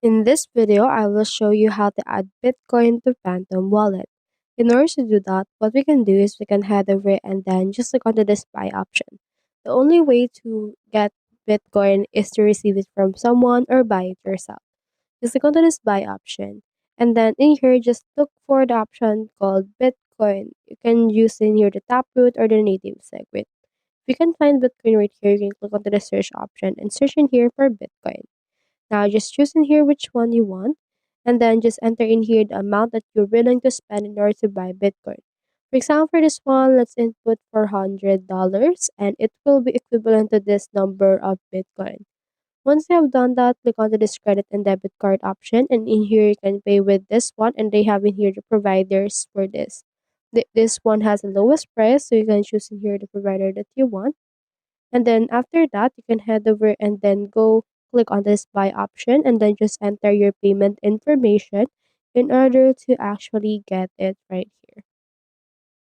In this video, I will show you how to add Bitcoin to Phantom Wallet. In order to do that, what we can do is we can head over and then just click on the this buy option. The only way to get Bitcoin is to receive it from someone or buy it yourself. Just click on the this buy option. And then in here, just look for the option called Bitcoin. You can use in here the Taproot or the native segwit. If you can find Bitcoin right here, you can click on the search option and search in here for Bitcoin. Now just choose in here which one you want and then just enter in here the amount that you're willing to spend in order to buy Bitcoin. For example, for this one, let's input $400 and it will be equivalent to this number of Bitcoin. Once you have done that, click on the this credit and debit card option and in here you can pay with this one and they have in here the providers for this. This one has the lowest price so you can choose in here the provider that you want and then after that, you can head over and then go click on this buy option and then just enter your payment information in order to actually get it right here.